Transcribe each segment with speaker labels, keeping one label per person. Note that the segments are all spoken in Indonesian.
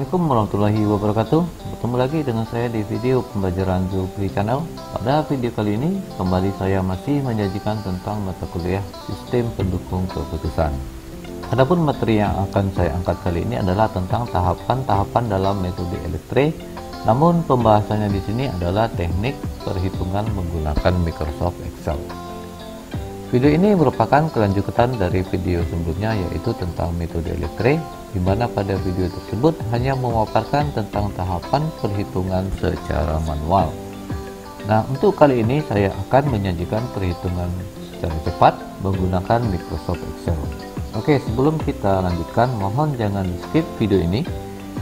Speaker 1: Assalamualaikum warahmatullahi wabarakatuh. Bertemu lagi dengan saya di video pembelajaran Zulkifli Channel. Pada video kali ini kembali saya masih menyajikan tentang mata kuliah Sistem Pendukung Keputusan. Adapun materi yang akan saya angkat kali ini adalah tentang tahapan-tahapan dalam metode elektrik. Namun pembahasannya di sini adalah teknik perhitungan menggunakan Microsoft Excel. Video ini merupakan kelanjutan dari video sebelumnya, yaitu tentang metode elektrik, di mana pada video tersebut hanya memaparkan tentang tahapan perhitungan secara manual. Nah, untuk kali ini saya akan menyajikan perhitungan secara cepat menggunakan Microsoft Excel. Oke, sebelum kita lanjutkan, mohon jangan skip video ini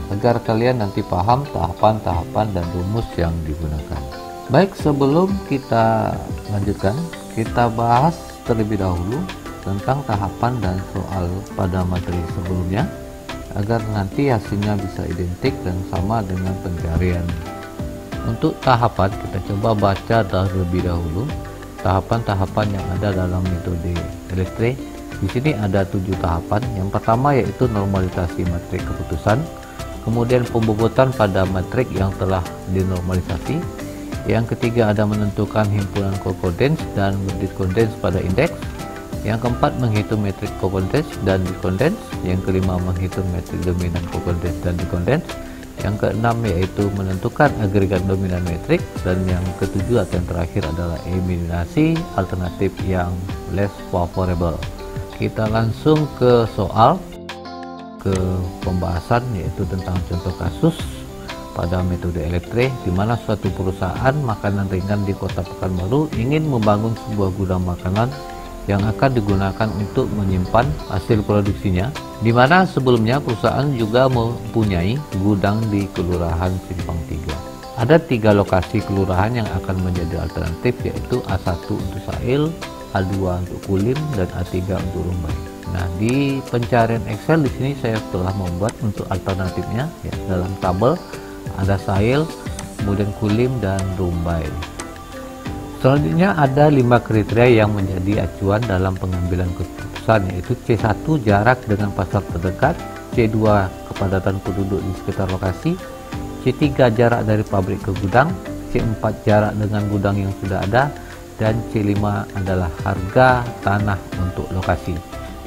Speaker 1: agar kalian nanti paham tahapan-tahapan dan rumus yang digunakan. Baik, sebelum kita lanjutkan, kita bahas terlebih dahulu tentang tahapan dan soal pada materi sebelumnya, agar nanti hasilnya bisa identik dan sama dengan pencarian. Untuk tahapan, kita coba baca terlebih dahulu tahapan-tahapan yang ada dalam metode elektrik. Di sini ada 7 tahapan. Yang pertama yaitu normalisasi matrik keputusan, kemudian pembobotan pada matrik yang telah dinormalisasi. Yang ketiga ada menentukan himpunan kokondens dan diskondens pada indeks. Yang keempat menghitung metrik kokondens dan diskondens. Yang kelima menghitung metrik dominan kokondens dan diskondens. Yang keenam yaitu menentukan agregat dominan metrik. Dan yang ketujuh atau yang terakhir adalah eliminasi alternatif yang less favorable. Kita langsung ke soal, ke pembahasan, yaitu tentang contoh kasus pada metode elektrik, di mana suatu perusahaan makanan ringan di Kota Pekanbaru ingin membangun sebuah gudang makanan yang akan digunakan untuk menyimpan hasil produksinya, di mana sebelumnya perusahaan juga mempunyai gudang di Kelurahan Simpang 3. Ada 3 lokasi kelurahan yang akan menjadi alternatif, yaitu A1 untuk Sail, A2 untuk Kulim, dan A3 untuk Rumbai. Nah, di pencarian Excel di sini saya telah membuat untuk alternatifnya, ya, dalam tabel ada Sail, kemudian Kulim, dan Rumbai. Selanjutnya ada 5 kriteria yang menjadi acuan dalam pengambilan keputusan, yaitu C1 jarak dengan pasar terdekat, C2 kepadatan penduduk di sekitar lokasi, C3 jarak dari pabrik ke gudang, C4 jarak dengan gudang yang sudah ada, dan C5 adalah harga tanah untuk lokasi.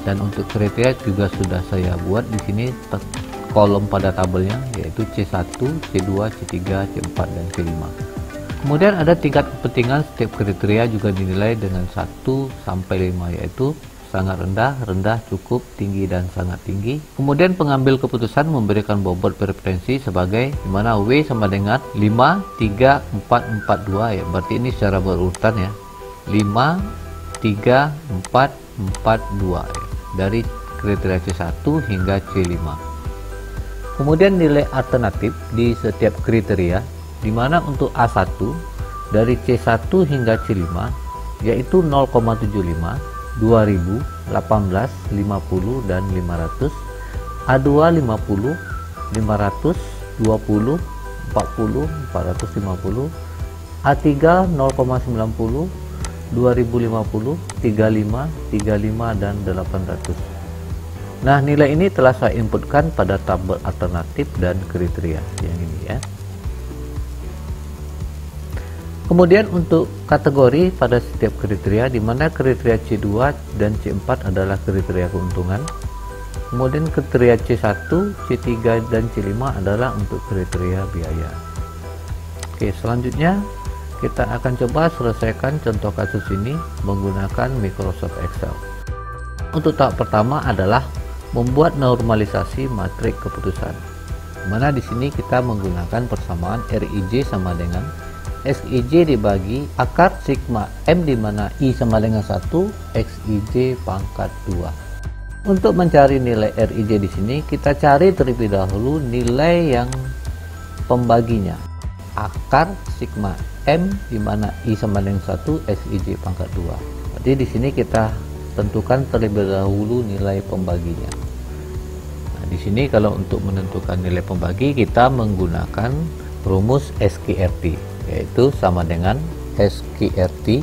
Speaker 1: Dan untuk kriteria juga sudah saya buat di sini kolom pada tabelnya, yaitu C1, C2, C3, C4, dan C5. Kemudian ada tingkat kepentingan setiap kriteria juga dinilai dengan 1 sampai 5, yaitu sangat rendah, rendah, cukup, tinggi, dan sangat tinggi. Kemudian pengambil keputusan memberikan bobot preferensi sebagai dimana W sama dengan 5, 3, 4, 4, 2, ya. Berarti ini secara berurutan, ya. 5, 3, 4, 4, 2, ya. Dari kriteria C1 hingga C5. Kemudian nilai alternatif di setiap kriteria, di mana untuk A1 dari C1 hingga C5 yaitu 0,75, 2000, 18, 50, dan 500. A2 50, 500, 20, 40, 450. A3 0,90, 2050, 35, 35, dan 800. Nah, nilai ini telah saya inputkan pada tabel alternatif dan kriteria yang ini, ya. Kemudian untuk kategori pada setiap kriteria, di mana kriteria C2 dan C4 adalah kriteria keuntungan. Kemudian kriteria C1, C3, dan C5 adalah untuk kriteria biaya. Oke, selanjutnya kita akan coba selesaikan contoh kasus ini menggunakan Microsoft Excel. Untuk tahap pertama adalah membuat normalisasi matrik keputusan. Mana di sini kita menggunakan persamaan RIJ sama dengan XIJ dibagi akar sigma M, di mana I sama dengan 1, XIJ pangkat 2. Untuk mencari nilai RIJ di sini, kita cari terlebih dahulu nilai yang pembaginya. Akar sigma M, di mana I sama dengan 1, XIJ pangkat 2. Jadi di sini kita tentukan terlebih dahulu nilai pembaginya. Nah, di sini kalau untuk menentukan nilai pembagi kita menggunakan rumus SQRT, yaitu sama dengan SQRT.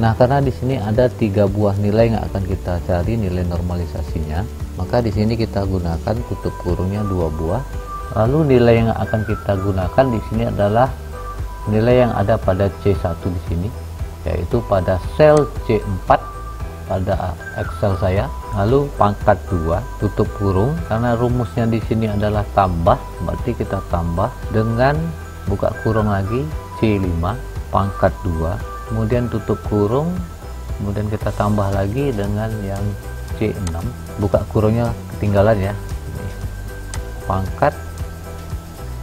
Speaker 1: Nah, karena di sini ada 3 buah nilai yang akan kita cari nilai normalisasinya, maka di sini kita gunakan tutup kurungnya 2 buah. Lalu nilai yang akan kita gunakan di sini adalah nilai yang ada pada C1 di sini, yaitu pada sel C4 pada Excel saya. Lalu pangkat 2 tutup kurung, karena rumusnya di sini adalah tambah, berarti kita tambah dengan buka kurung lagi C5 pangkat 2, kemudian tutup kurung, kemudian kita tambah lagi dengan yang C6, buka kurungnya ketinggalan ya, pangkat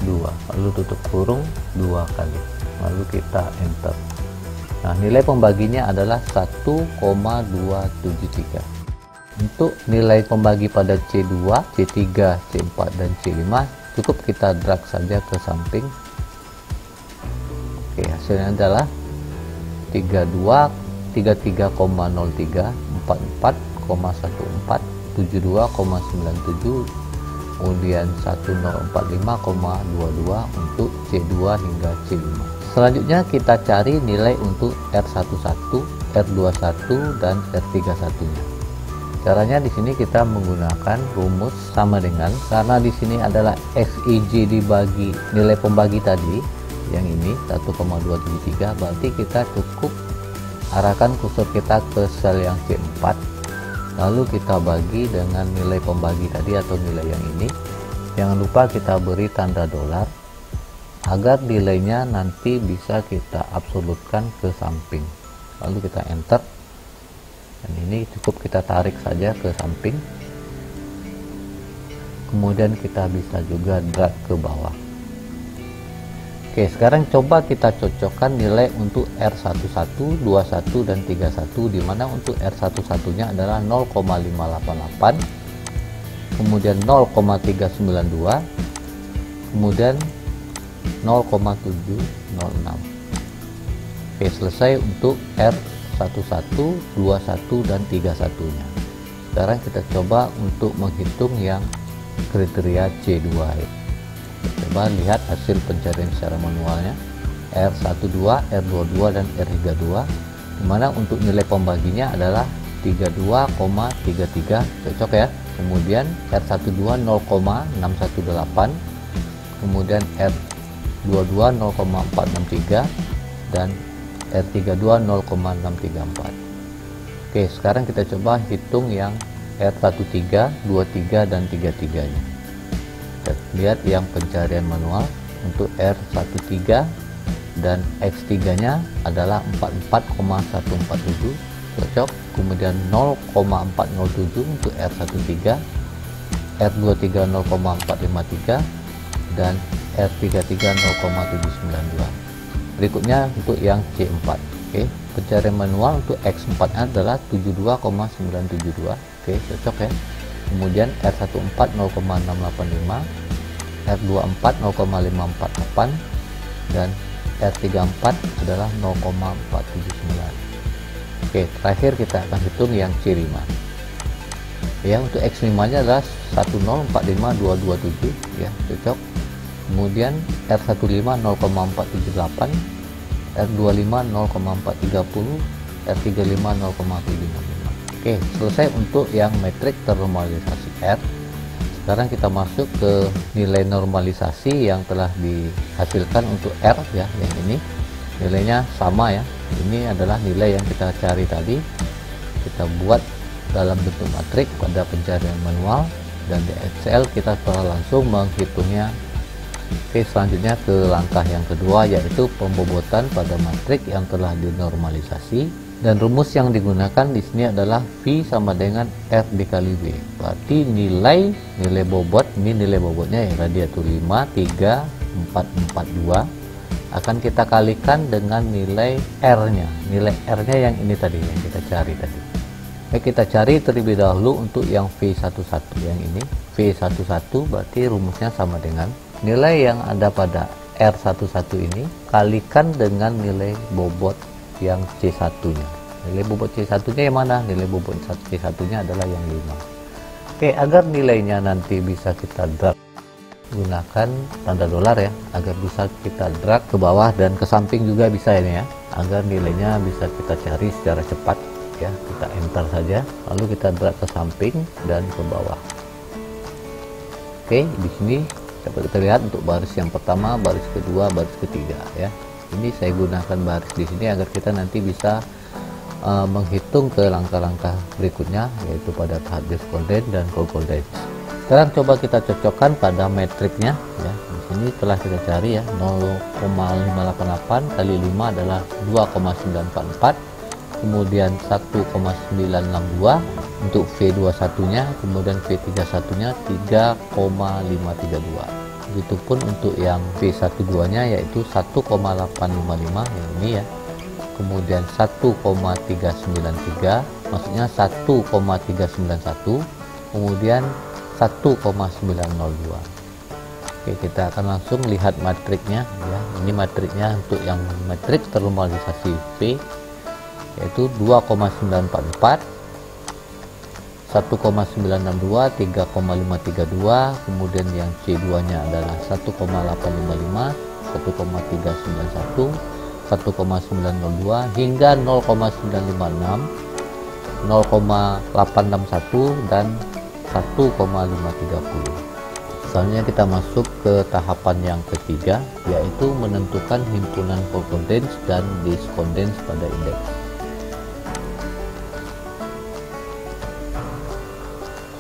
Speaker 1: 2, lalu tutup kurung 2 kali, lalu kita enter. Nah, nilai pembaginya adalah 1,273. Untuk nilai pembagi pada C2, C3, C4 dan C5 cukup kita drag saja ke samping. Oke, hasilnya adalah 33,03, 44,14, 72,97, kemudian 1045,22 untuk C2 hingga C5. Selanjutnya kita cari nilai untuk R11, R21 dan R31-nya. Caranya di sini kita menggunakan rumus sama dengan, karena di sini adalah XIJ dibagi nilai pembagi tadi yang ini 1,273, berarti kita cukup arahkan kursor kita ke sel yang C4, lalu kita bagi dengan nilai pembagi tadi atau nilai yang ini. Jangan lupa kita beri tanda dolar agar nilainya nanti bisa kita absolutkan ke samping, lalu kita enter, dan ini cukup kita tarik saja ke samping, kemudian kita bisa juga drag ke bawah. Oke, sekarang coba kita cocokkan nilai untuk R11, 21 dan 31, dimana untuk R11 nya adalah 0,588, kemudian 0,392, kemudian 0,706. Oke, selesai untuk R11, 21 dan 31 nya. Sekarang kita coba untuk menghitung yang kriteria C2. Coba lihat hasil pencarian secara manualnya, R12, R22 dan R32, dimana untuk nilai pembaginya adalah 32,33, cocok ya. Kemudian R12 0,618, kemudian R22 0,463 dan R32 0,634. Oke, sekarang kita coba hitung yang R13, 23 dan 33 nya. Kita lihat yang pencarian manual untuk R13 dan X3 nya adalah 44,147, cocok. Kemudian 0,407 untuk R13, R23 0,453 dan R33 0,792. Berikutnya untuk yang C4. Oke, pencarian manual untuk X4 adalah 72,972. Oke, cocok ya. Kemudian R14 0,685, R24 0,548 dan R34 adalah 0,479. Oke, terakhir kita akan hitung yang C5. Ya, untuk X5 nya adalah 1045227 ya, cocok. Kemudian R15 0,478, R25 0,430, R35 0,755. Oke, selesai untuk yang metrik ternormalisasi R. Sekarang kita masuk ke nilai normalisasi yang telah dihasilkan untuk R ya, yang ini nilainya sama ya. Ini adalah nilai yang kita cari tadi, kita buat dalam bentuk matrik pada pencarian manual, dan di Excel kita telah langsung menghitungnya. Oke, selanjutnya ke langkah yang kedua, yaitu pembobotan pada matrik yang telah dinormalisasi, dan rumus yang digunakan di sini adalah V sama dengan R dikali B. Berarti nilai bobot, ini nilai bobotnya ya tadi, yaitu 53442, akan kita kalikan dengan nilai R-nya. Nilai R-nya yang ini tadi, yang kita cari tadi. Baik, kita cari terlebih dahulu untuk yang V11 yang ini. V11 berarti rumusnya sama dengan nilai yang ada pada R11 ini kalikan dengan nilai bobot yang C1-nya. Nilai bobot C1-nya yang mana? Nilai bobot C1-nya adalah yang 5. Oke, agar nilainya nanti bisa kita drag, gunakan tanda dolar ya, agar bisa kita drag ke bawah dan ke samping juga bisa ini ya, agar nilainya bisa kita cari secara cepat ya. Kita enter saja, lalu kita drag ke samping dan ke bawah. Oke, di sini Dapat kita lihat untuk baris yang pertama, baris kedua, baris ketiga ya. Ini saya gunakan baris di sini agar kita nanti bisa menghitung ke langkah-langkah berikutnya, yaitu pada tahap discordance dan concordance. Sekarang coba kita cocokkan pada metriknya ya. Di sini telah kita cari ya, 0,588 kali 5 adalah 2,944, kemudian 1,962 untuk V21 nya, kemudian V31 nya 3,532. Begitupun untuk yang V12 nya yaitu 1,855 yang ini ya, kemudian 1,393, maksudnya 1,391, kemudian 1,902. Oke, kita akan langsung lihat matriknya ya. Ini matriknya untuk yang matrik ternormalisasi V yaitu 2,944, 1,962, 3,532, kemudian yang C2 nya adalah 1,855, 1,391, 1,902 hingga 0,956, 0,861 dan 1,530. Selanjutnya kita masuk ke tahapan yang ketiga, yaitu menentukan himpunan concordance dan discordance pada indeks.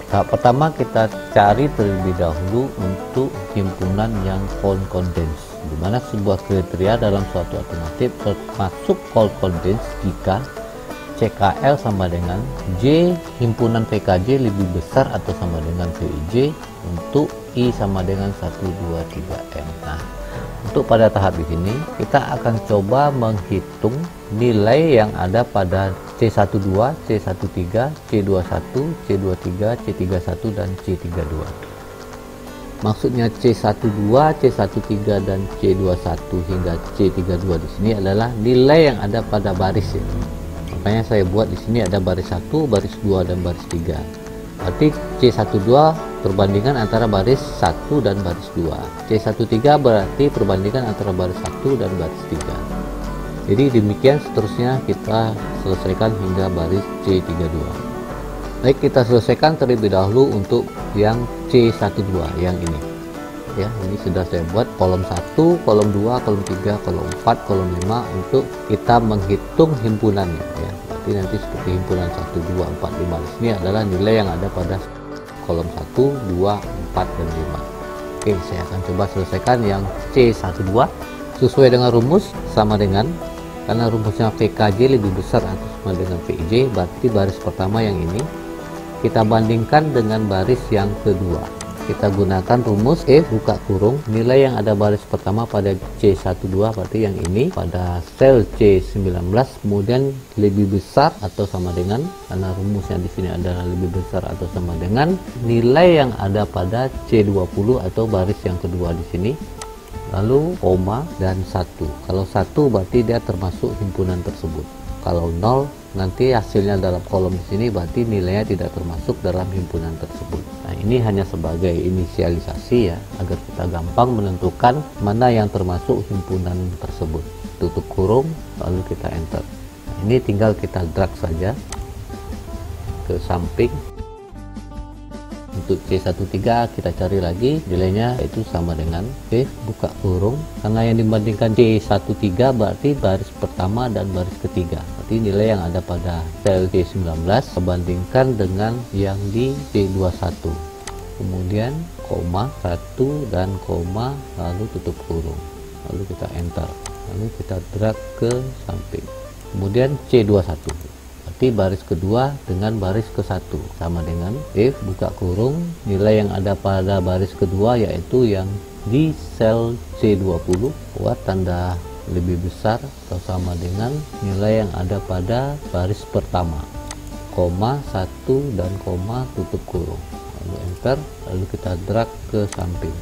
Speaker 1: Tahap pertama kita cari terlebih dahulu untuk himpunan yang concordance, di mana sebuah kriteria dalam suatu alternatif termasuk concordance jika CKL sama dengan J himpunan VKJ lebih besar atau sama dengan VIJ untuk I sama dengan 1, 2, 3, N. Nah, untuk pada tahap di sini kita akan coba menghitung nilai yang ada pada C12, C13, C21, C23, C31 dan C32. Maksudnya C12, C13 dan C21 hingga C32 di sini adalah nilai yang ada pada baris ya. Makanya saya buat di sini ada baris 1, baris 2 dan baris 3. Berarti C12 perbandingan antara baris 1 dan baris 2. C13 berarti perbandingan antara baris 1 dan baris 3. Jadi demikian seterusnya kita selesaikan hingga baris C32. Baik, kita selesaikan terlebih dahulu untuk yang C12 yang ini. Ya, ini sudah saya buat kolom 1, kolom 2, kolom 3, kolom 4, kolom 5 untuk kita menghitung himpunannya ya. Berarti nanti seperti himpunan 1, 2, 4, 5 di sini adalah nilai yang ada pada kolom 1, 2, 4 dan 5. Oke, saya akan coba selesaikan yang C12 sesuai dengan rumus sama dengan, karena rumusnya VKJ lebih besar atau sama dengan VIJ, berarti baris pertama yang ini kita bandingkan dengan baris yang kedua. Kita gunakan rumus F buka kurung nilai yang ada baris pertama pada C12 berarti yang ini pada sel C19, kemudian lebih besar atau sama dengan, karena rumusnya di sini adalah lebih besar atau sama dengan nilai yang ada pada C20 atau baris yang kedua di sini, lalu koma dan 1. Kalau 1 berarti dia termasuk himpunan tersebut. Kalau 0 nanti hasilnya dalam kolom di sini berarti nilainya tidak termasuk dalam himpunan tersebut. Nah, ini hanya sebagai inisialisasi ya, agar kita gampang menentukan mana yang termasuk himpunan tersebut. Tutup kurung lalu kita enter. Nah, ini tinggal kita drag saja ke samping. Untuk C13 kita cari lagi nilainya, yaitu sama dengan F buka kurung, karena yang dibandingkan C13 berarti baris pertama dan baris ketiga, berarti nilai yang ada pada sel C19 membandingkan dengan yang di C21, kemudian koma 1 dan koma lalu tutup kurung, lalu kita enter, lalu kita drag ke samping, kemudian C21 berarti baris kedua dengan baris ke-1 sama dengan F buka kurung nilai yang ada pada baris kedua yaitu yang di sel C20 buat tanda lebih besar atau sama dengan nilai yang ada pada baris pertama, koma 1 dan koma tutup kurung, lalu enter, lalu kita drag ke samping.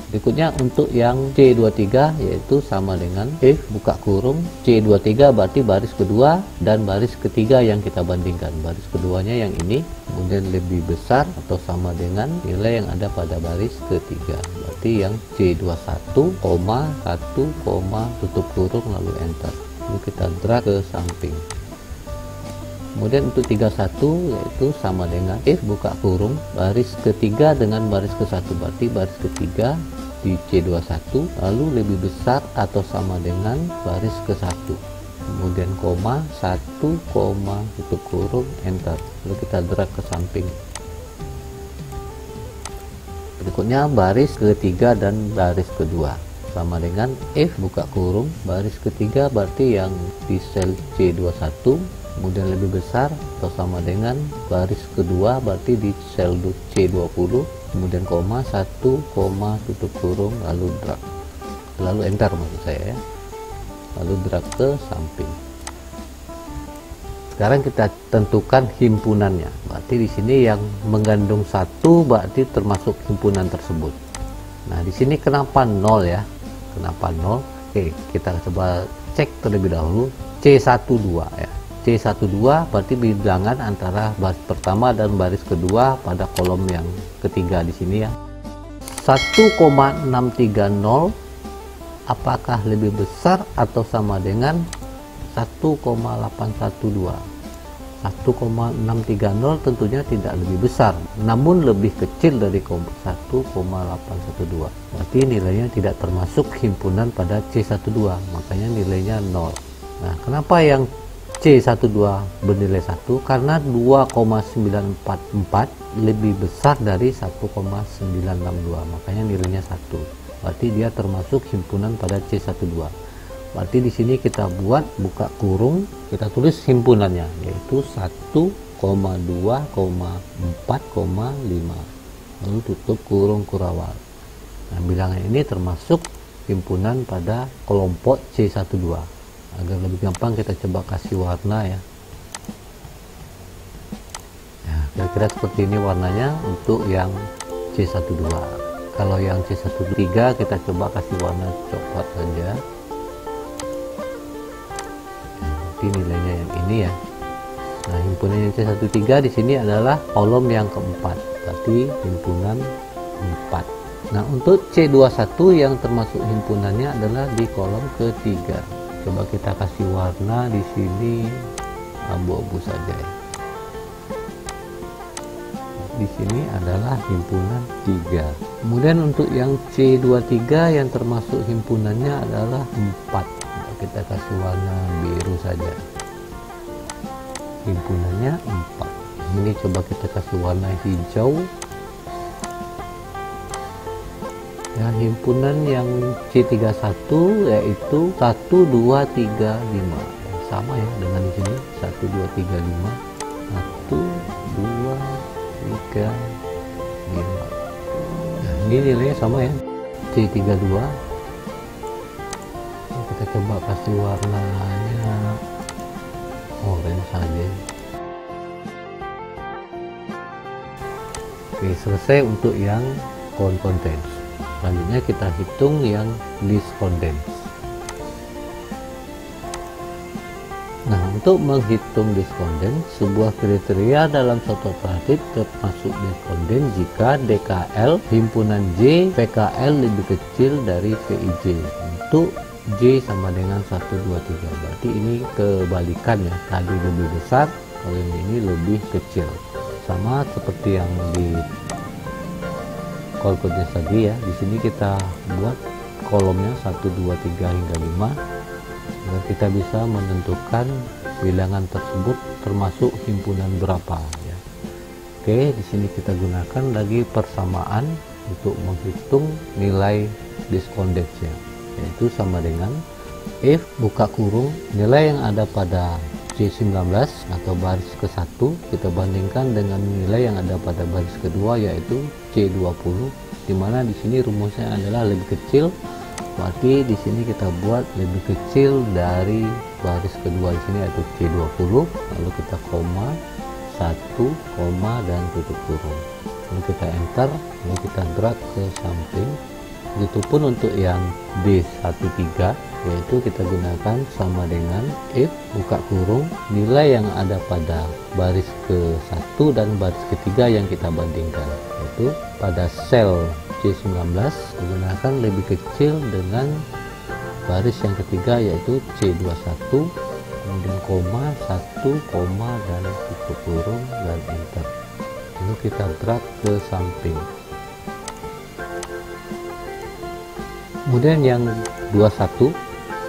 Speaker 1: Berikutnya untuk yang C23 yaitu sama dengan F buka kurung C23 berarti baris kedua dan baris ketiga yang kita bandingkan. Baris keduanya yang ini kemudian lebih besar atau sama dengan nilai yang ada pada baris ketiga. Berarti yang C21, 1, tutup kurung lalu enter. Lalu kita drag ke samping. Kemudian untuk 31 yaitu sama dengan if buka kurung baris ketiga dengan baris ke-1, berarti baris ketiga di C21 lalu lebih besar atau sama dengan baris ke-1, kemudian koma, 1, koma, tutup kurung, enter, lalu kita drag ke samping. Berikutnya baris ketiga dan baris kedua sama dengan if buka kurung baris ketiga berarti yang di sel C21, kemudian lebih besar atau sama dengan baris kedua berarti di sel C20, kemudian koma, 1, koma, tutup kurung, lalu drag, lalu enter maksud saya ya, lalu drag ke samping. Sekarang kita tentukan himpunannya, berarti di sini yang mengandung 1 berarti termasuk himpunan tersebut. Nah di sini kenapa 0 ya, kenapa 0? Oke, kita coba cek terlebih dahulu C12 ya. C12 berarti bilangan antara baris pertama dan baris kedua pada kolom yang ketiga di sini ya. 1,630 apakah lebih besar atau sama dengan 1,812? 1,630 tentunya tidak lebih besar, namun lebih kecil dari 1,812. Berarti nilainya tidak termasuk himpunan pada C12, makanya nilainya 0. Nah, kenapa yang C12 bernilai 1? Karena 2,944 lebih besar dari 1,962, makanya nilainya 1. Berarti dia termasuk himpunan pada C12. Berarti di sini kita buat buka kurung, kita tulis himpunannya yaitu 1,2,4,5, lalu tutup kurung kurawal. Nah, bilangan ini termasuk himpunan pada kelompok C12. Agar lebih gampang kita coba kasih warna ya. Nah, kira-kira seperti ini warnanya untuk yang C12. Kalau yang C13 kita coba kasih warna coklat saja. Nanti nilainya yang ini ya. Nah, himpunan yang C13 di sini adalah kolom yang keempat, berarti himpunan 4. Nah, untuk C21 yang termasuk himpunannya adalah di kolom ketiga. Coba kita kasih warna di sini abu-abu saja ya. Di sini adalah himpunan 3. Kemudian untuk yang C23 yang termasuk himpunannya adalah 4. Coba kita kasih warna biru saja. Himpunannya 4. Ini coba kita kasih warna hijau. Ya, himpunan yang C31 yaitu 1, 2, 3, 5. Sama ya dengan di sini 1, 2, 3, 5. 1, 2, 3, 5. Nah, ini nilainya sama ya. C32. Kita coba kasih warnanya orange saja. Oke, selesai untuk yang concordance. Selanjutnya kita hitung yang discordance. Nah, untuk menghitung discordance, sebuah kriteria dalam suatu operatif termasuk discordance jika DKL himpunan J PKL lebih kecil dari PIJ. Untuk J sama dengan 1, 2, 3. Berarti ini kebalikannya. Tadi lebih besar, kalau ini lebih kecil. Sama seperti yang di concordance tadi ya. Di sini kita buat kolomnya 1, 2, 3 hingga 5 agar kita bisa menentukan bilangan tersebut termasuk himpunan berapa ya. Oke, di sini kita gunakan lagi persamaan untuk menghitung nilai discordance-nya, yaitu sama dengan if buka kurung nilai yang ada pada C19 atau baris ke-1 kita bandingkan dengan nilai yang ada pada baris kedua yaitu C20, dimana di sini rumusnya adalah lebih kecil, berarti di sini kita buat lebih kecil dari baris kedua di sini yaitu C20, lalu kita koma, 1, koma, dan tutup kurung, lalu kita enter, lalu kita drag ke samping. Begitupun untuk yang D13 yaitu kita gunakan sama dengan if buka kurung nilai yang ada pada baris ke-1 dan baris ketiga yang kita bandingkan, yaitu pada sel C19 menggunakan lebih kecil dengan baris yang ketiga yaitu C21, kemudian koma, 1, koma, dan tutup kurung, dan enter. Lalu kita drag ke samping. Kemudian yang 21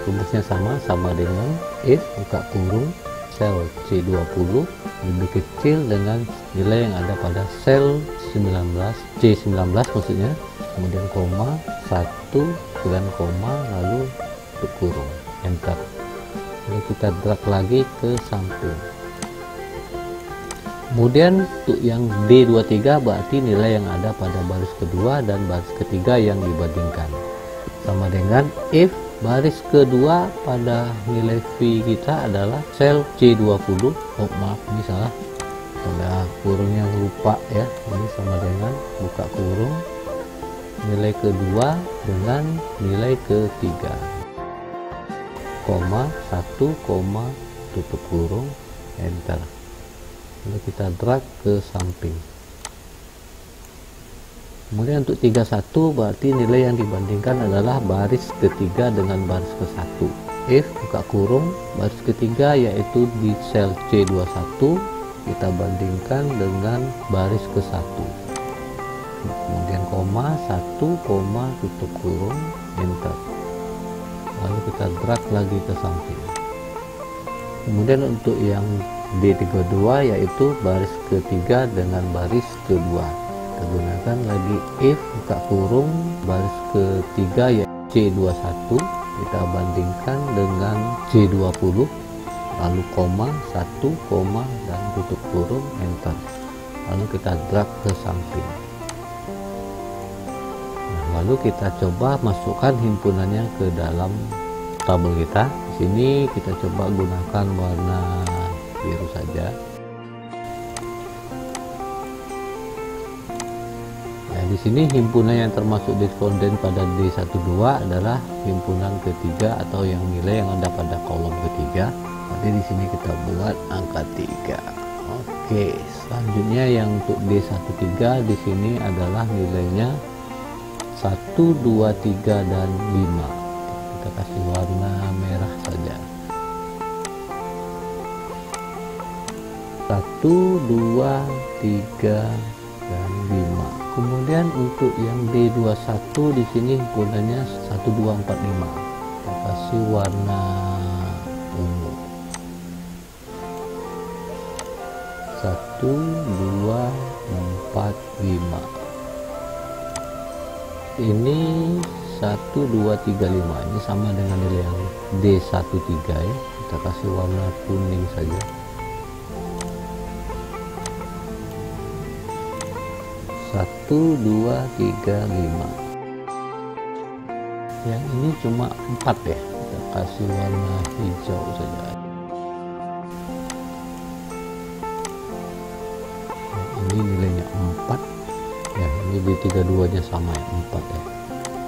Speaker 1: rumusnya sama dengan if buka kurung sel C20 lebih kecil dengan nilai yang ada pada sel 19 C19 maksudnya, kemudian koma, 1, dan koma, lalu tutup kurung, enter. Lalu kita drag lagi ke samping. Kemudian untuk yang D23 berarti nilai yang ada pada baris kedua dan baris ketiga yang dibandingkan, sama dengan if baris kedua pada nilai V kita adalah sel C20. Oh maaf, ini salah, ada kurungnya lupa ya. Ini sama dengan buka kurung nilai kedua dengan nilai ketiga, koma, 1, koma, tutup kurung, enter. Lalu kita drag ke samping. Kemudian untuk 31 berarti nilai yang dibandingkan adalah baris ketiga dengan baris ke-1. If buka kurung baris ketiga yaitu di sel C21 kita bandingkan dengan baris ke-1. Kemudian koma, 1, koma, tutup kurung, enter. Lalu kita drag lagi ke samping. Kemudian untuk yang D32 yaitu baris ketiga dengan baris kedua, kita gunakan lagi if buka kurung baris ketiga ya C21 kita bandingkan dengan C20, lalu koma, 1, koma, dan tutup kurung, enter. Lalu kita drag ke samping. Nah, lalu kita coba masukkan himpunannya ke dalam tabel kita. Di sini kita coba gunakan warna biru saja. Di sini himpunan yang termasuk responden pada D12 adalah himpunan ketiga atau yang nilai yang ada pada kolom ketiga. Jadi di sini kita buat angka 3. Oke, selanjutnya yang untuk D13 di sini adalah nilainya 1, 2, 3, dan 5. Kita kasih warna merah saja. 1, 2, 3, dan 5. Kemudian untuk yang D21 di sini himpunannya 1, 2, 4, 5. Kita kasih warna ungu. 1, 2, 4, 5. Ini 1, 2, 3, 5. Ini sama dengan nilai yang D13 ya. Kita kasih warna kuning saja. 1, 2, 3, 5. Yang ini cuma 4 ya, kita kasih warna hijau saja. Ini nilainya 4 ya, ini di 32 nya sama ya, 4 ya.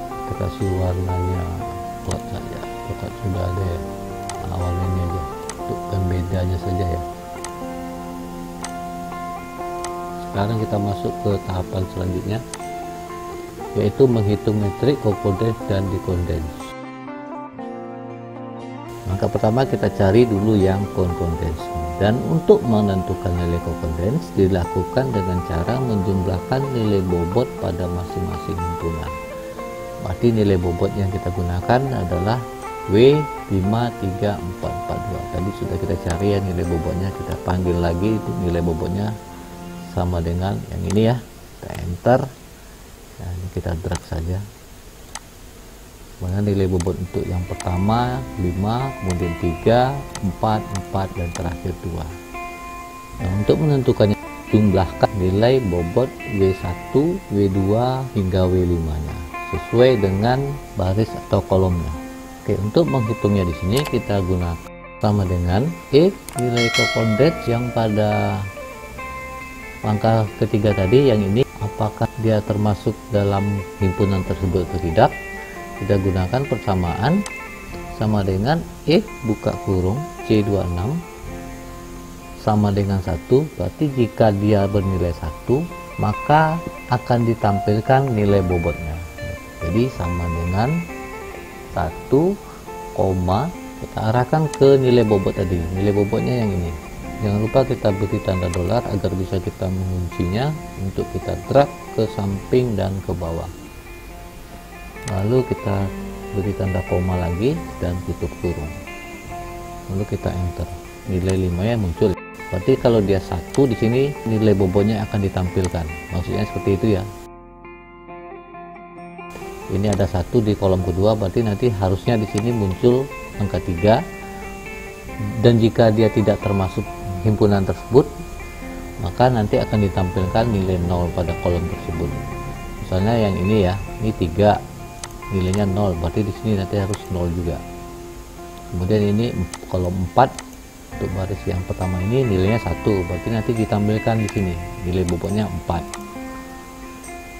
Speaker 1: Kita kasih warnanya coklat saja, coklat sudah ada ya. Awalnya ini aja untuk pembedanya saja ya. Sekarang kita masuk ke tahapan selanjutnya, yaitu menghitung metrik kokondens dan dikondens. Maka pertama kita cari dulu yang konkondens, dan untuk menentukan nilai kokondens dilakukan dengan cara menjumlahkan nilai bobot pada masing-masing himpunan. Berarti nilai bobot yang kita gunakan adalah W53442. Tadi sudah kita cari ya nilai bobotnya, kita panggil lagi itu nilai bobotnya sama dengan yang ini ya. Kita enter. Nah, ini kita drag saja. Kemudian nilai bobot untuk yang pertama 5, kemudian 3, 4, 4, dan terakhir 2. Nah, untuk menentukannya jumlahkan nilai bobot W1, W2 hingga W5 nya sesuai dengan baris atau kolomnya. Oke, untuk menghitungnya di sini kita gunakan sama dengan if nilai kokondens yang pada langkah ketiga tadi yang ini apakah dia termasuk dalam himpunan tersebut atau tidak. Kita gunakan persamaan sama dengan if buka kurung C26 sama dengan 1, berarti jika dia bernilai 1 maka akan ditampilkan nilai bobotnya. Jadi sama dengan 1, kita arahkan ke nilai bobot tadi. Nilai bobotnya yang ini. Jangan lupa kita beri tanda dolar agar bisa kita menguncinya untuk kita drag ke samping dan ke bawah. Lalu kita beri tanda koma lagi dan tutup kurung. Lalu kita enter. Nilai 5 nya muncul. Berarti kalau dia 1 di sini nilai bobotnya akan ditampilkan. Maksudnya seperti itu ya. Ini ada 1 di kolom kedua, berarti nanti harusnya di sini muncul angka 3. Dan jika dia tidak termasuk himpunan tersebut, maka nanti akan ditampilkan nilai 0 pada kolom tersebut. Misalnya yang ini ya, ini 3, nilainya 0, berarti di sini nanti harus 0 juga. Kemudian ini kolom 4, untuk baris yang pertama ini nilainya 1, berarti nanti ditampilkan di sini nilai bobotnya 4.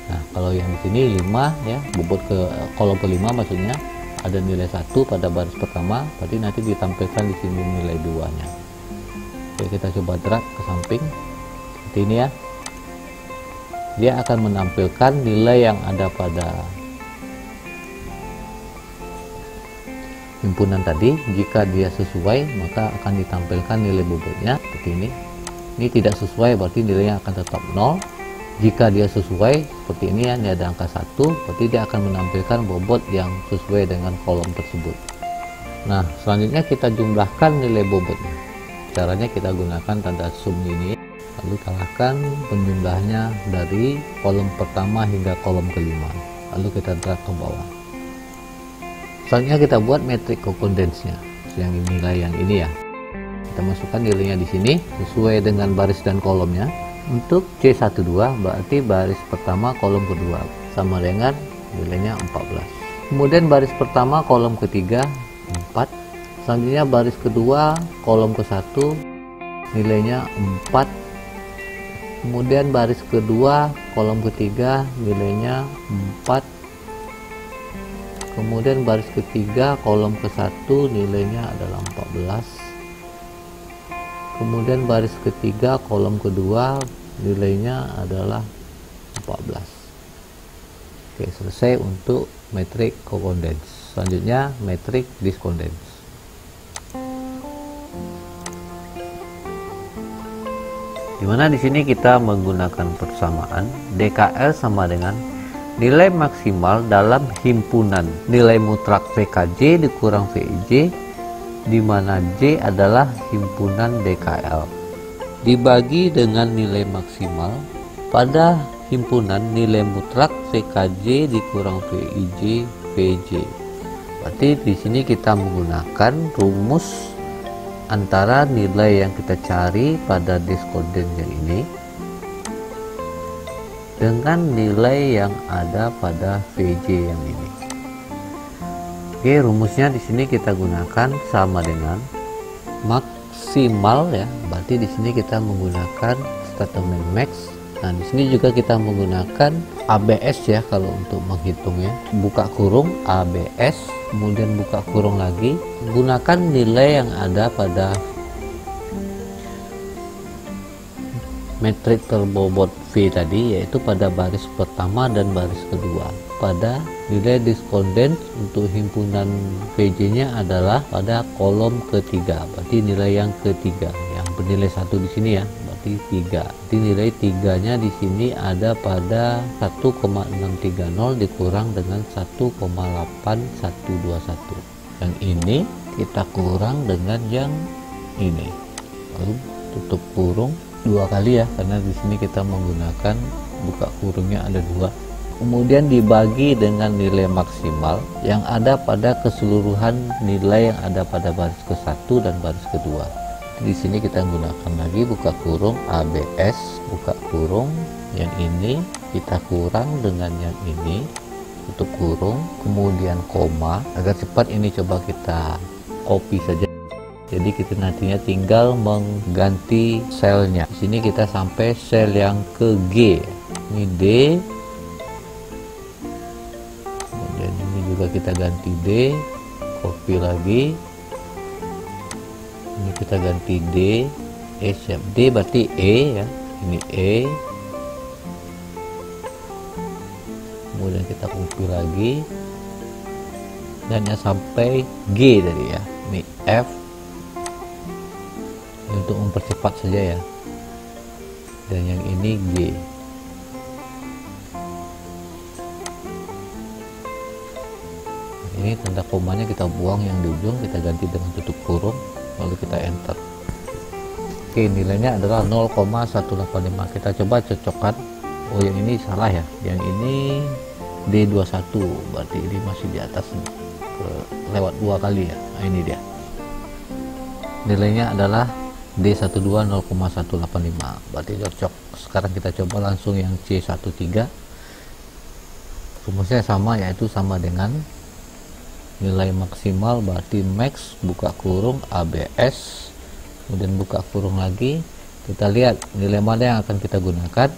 Speaker 1: Nah, kalau yang di sini 5 ya, bobot ke kolom kelima maksudnya ada nilai 1 pada baris pertama, berarti nanti ditampilkan di sini nilai 2-nya. Oke, kita coba drag ke samping seperti ini ya. Dia akan menampilkan nilai yang ada pada himpunan tadi. Jika dia sesuai, maka akan ditampilkan nilai bobotnya seperti ini. Ini tidak sesuai, berarti nilainya akan tetap 0. Jika dia sesuai seperti ini ya, ini ada angka 1, berarti dia akan menampilkan bobot yang sesuai dengan kolom tersebut. Nah, selanjutnya kita jumlahkan nilai bobotnya. Caranya kita gunakan tanda sum ini, lalu kalahkan penjumlahnya dari kolom pertama hingga kolom kelima, lalu kita drag ke bawah. Selanjutnya kita buat metrik kokondensnya, yang nilai yang ini ya. Kita masukkan nilainya di sini sesuai dengan baris dan kolomnya. Untuk C12 berarti baris pertama kolom kedua sama dengan nilainya 14. Kemudian baris pertama kolom ketiga 4. Selanjutnya baris kedua kolom ke-1 nilainya 4. Kemudian baris kedua kolom ketiga nilainya 4. Kemudian baris ketiga kolom ke-1 nilainya adalah 14. Kemudian baris ketiga kolom kedua nilainya adalah 14. Oke, selesai untuk metrik kokondens. Selanjutnya metrik diskondens. Dimana di sini kita menggunakan persamaan DKL sama dengan nilai maksimal dalam himpunan nilai mutlak VKJ dikurang VIJ, di mana J adalah himpunan DKL, dibagi dengan nilai maksimal pada himpunan nilai mutlak VKJ dikurang VIJ VJ. Berarti di sini kita menggunakan rumus antara nilai yang kita cari pada diskondens yang ini dengan nilai yang ada pada VJ yang ini. Oke, rumusnya di sini kita gunakan sama dengan maksimal ya. Berarti di sini kita menggunakan statement max. Nah, di sini juga kita menggunakan ABS ya kalau untuk menghitungnya. Buka kurung ABS, kemudian buka kurung lagi. Gunakan nilai yang ada pada metrik terbobot V tadi, yaitu pada baris pertama dan baris kedua. Pada nilai diskondens untuk himpunan VJ nya adalah pada kolom ketiga, berarti nilai yang ketiga yang bernilai 1 di sini ya, berarti 3. Jadi nilai 3 nya di sini ada pada 1,630 dikurang dengan 1,8121. Yang ini kita kurang dengan yang ini, lalu tutup kurung 2 kali ya, karena di sini kita menggunakan buka kurungnya ada 2. Kemudian dibagi dengan nilai maksimal yang ada pada keseluruhan nilai yang ada pada baris ke-1 dan baris kedua. Di sini kita gunakan lagi buka kurung ABS, buka kurung yang ini kita kurang dengan yang ini, tutup kurung, kemudian koma. Agar cepat ini coba kita copy saja. Jadi kita nantinya tinggal mengganti selnya. Di sini kita sampai sel yang ke G. Ini D. Kemudian ini juga kita ganti D. Copy lagi. Ini kita ganti D. E siap. D berarti E ya. Ini E. Kemudian kita copy lagi. Dan ya sampai G tadi ya. ini F untuk mempercepat saja ya, dan yang ini G. Ini tanda komanya kita buang yang di ujung, kita ganti dengan tutup kurung, lalu kita enter. Oke, nilainya adalah 0,185. Kita coba cocokkan. Oh, yang ini salah ya, yang ini D21, berarti ini masih di atas nih, lewat 2 kali ya. Nah, ini dia nilainya adalah D12 0,185, berarti cocok. Sekarang kita coba langsung yang C13. Rumusnya sama, yaitu sama dengan nilai maksimal, berarti max buka kurung ABS, kemudian buka kurung lagi. Kita lihat nilai mana yang akan kita gunakan.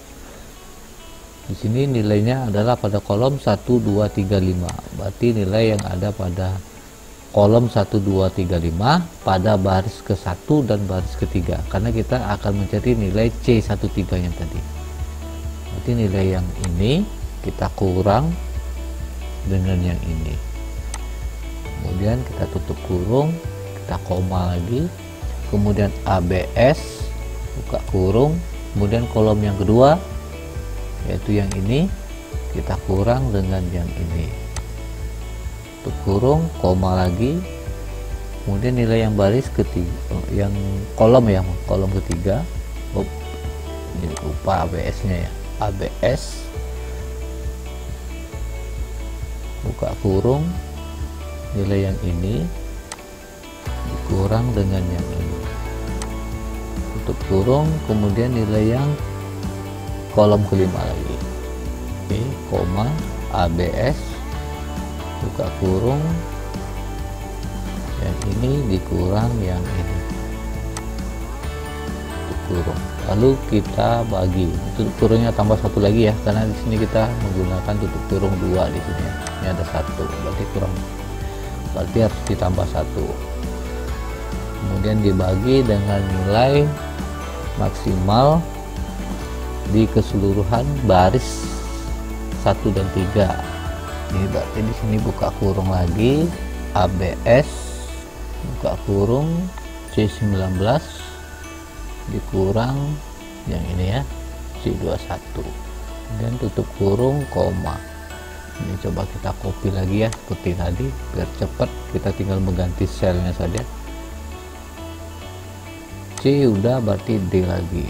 Speaker 1: Di sini nilainya adalah pada kolom 1 2 3 5, berarti nilai yang ada pada kolom 1 2 3 5 pada baris ke-1 dan baris ke-3, karena kita akan mencari nilai C13 yang tadi. Berarti nilai yang ini kita kurang dengan yang ini, kemudian kita tutup kurung, kita koma lagi, kemudian ABS buka kurung, kemudian kolom yang kedua yaitu yang ini kita kurang dengan yang ini, tutup kurung, koma lagi, kemudian nilai yang baris ketiga, yang kolom ya, kolom ketiga. Jadi lupa ABS nya ya, ABS buka kurung, nilai yang ini dikurang dengan yang ini, tutup kurung, kemudian nilai yang kolom kelima lagi. Oke, koma ABS buka kurung, yang ini dikurang yang ini, tutup kurung, lalu kita bagi. Tutup kurungnya tambah satu lagi ya, karena di sini kita menggunakan tutup kurung 2 di sini ya. Ini ada 1, berarti kurang, berarti harus ditambah 1, kemudian dibagi dengan nilai maksimal di keseluruhan baris 1 dan 3. Ini berarti di sini buka kurung lagi, ABS buka kurung, C19 dikurang yang ini ya, C21, dan tutup kurung, koma. Ini coba kita copy lagi ya, seperti tadi biar cepat. Kita tinggal mengganti selnya saja. C udah, berarti D lagi.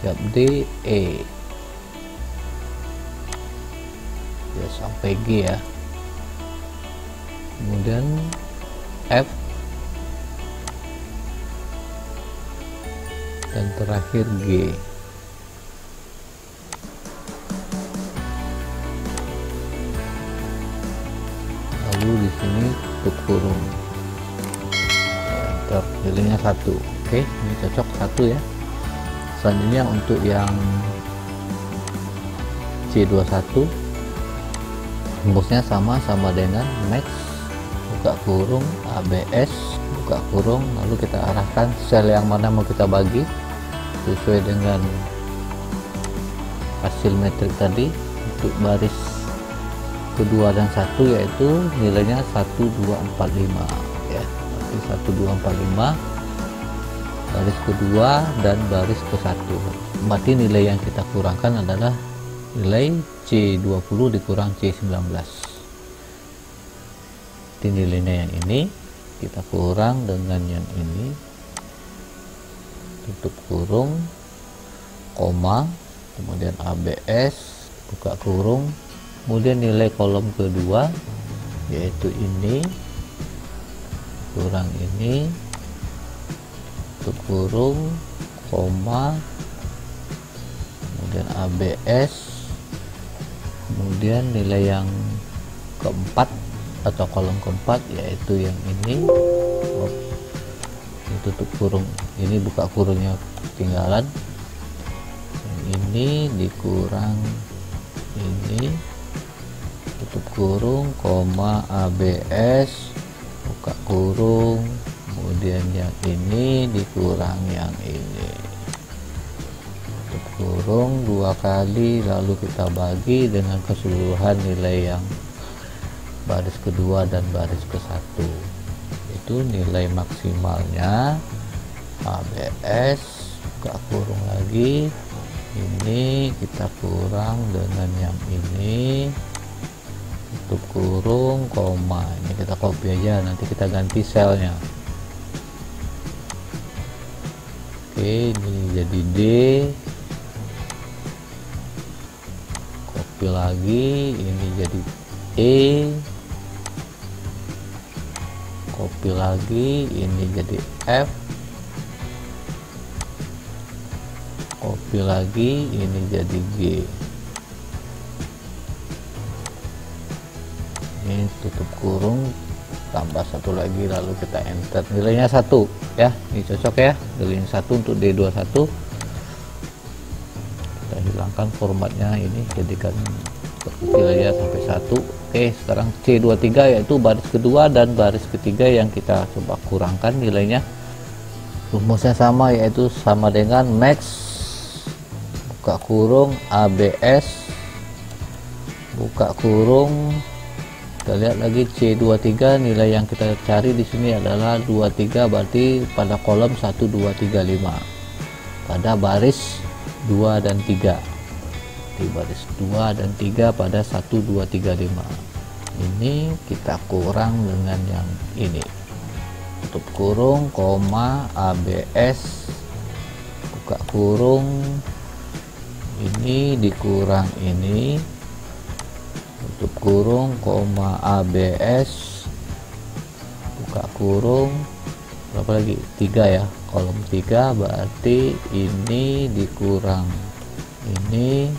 Speaker 1: Siap, D, E ya sampai G ya, kemudian F, dan terakhir G. Lalu di sini tutup kurung, enter, nilainya 1. Oke, ini cocok 1 ya. Selanjutnya untuk yang C21, rumusnya sama dengan max buka kurung, ABS buka kurung, lalu kita arahkan sel yang mana mau kita bagi sesuai dengan hasil metrik tadi. Untuk baris kedua dan 1 yaitu nilainya 1245 ya, berarti 1245 baris kedua dan baris ke-1. Berarti nilai yang kita kurangkan adalah nilai C20 dikurang C19. Jadi nilainya yang ini kita kurang dengan yang ini, tutup kurung, koma, kemudian ABS buka kurung, kemudian nilai kolom kedua yaitu ini kurang ini, tutup kurung, koma, kemudian ABS, kemudian nilai yang keempat atau kolom keempat yaitu yang ini. Ini tutup kurung, ini buka kurungnya ketinggalan, yang ini dikurang ini, tutup kurung, koma, ABS buka kurung, kemudian yang ini dikurang yang ini, tutup kurung 2 kali, lalu kita bagi dengan keseluruhan nilai yang baris kedua dan baris ke satu. Itu nilai maksimalnya ABS, buka kurung lagi, ini kita kurang dengan yang ini, tutup kurung, koma. Ini kita copy aja, nanti kita ganti selnya. Oke, ini jadi D, copy lagi, ini jadi E, copy lagi, ini jadi F, copy lagi, ini jadi G. Ini tutup kurung, tambah satu lagi, lalu kita enter. Nilainya 1 ya, ini cocok ya, nilainya 1 untuk D21. Kita hilangkan formatnya, ini jadikan terkecil aja sampai 1. Oke, sekarang C23 yaitu baris kedua dan baris ketiga yang kita coba kurangkan nilainya. Rumusnya sama, yaitu sama dengan max, buka kurung, ABS, buka kurung. Kita lihat lagi C23, nilai yang kita cari di sini adalah 23, berarti pada kolom 1 2 3 5 pada baris 2 dan 3. Di baris 2 dan 3 pada 1 2 3 5. Ini kita kurang dengan yang ini. Tutup kurung, koma, ABS, buka kurung, ini dikurang ini, tutup kurung, koma, ABS, buka kurung, berapa lagi, 3 ya, kolom 3, berarti ini dikurang ini,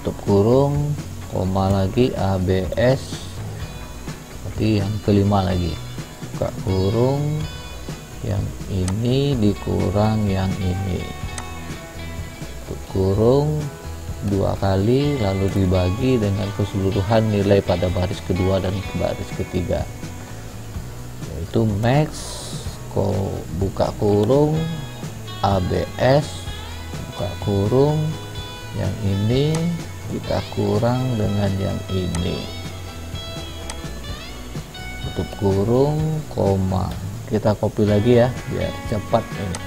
Speaker 1: tutup kurung, koma lagi, ABS, berarti yang kelima lagi, buka kurung, yang ini dikurang yang ini, tutup kurung, 2 kali, lalu dibagi dengan keseluruhan nilai pada baris kedua dan baris ketiga, yaitu max, buka kurung, ABS, buka kurung, yang ini kita kurang dengan yang ini, tutup kurung, koma. Kita copy lagi ya biar cepat ini.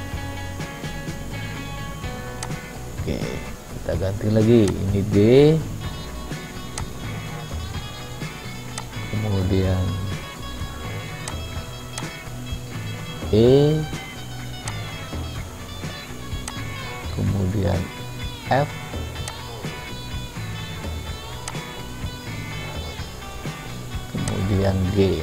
Speaker 1: Oke, kita ganti lagi, ini D, kemudian E, kemudian F, kemudian G.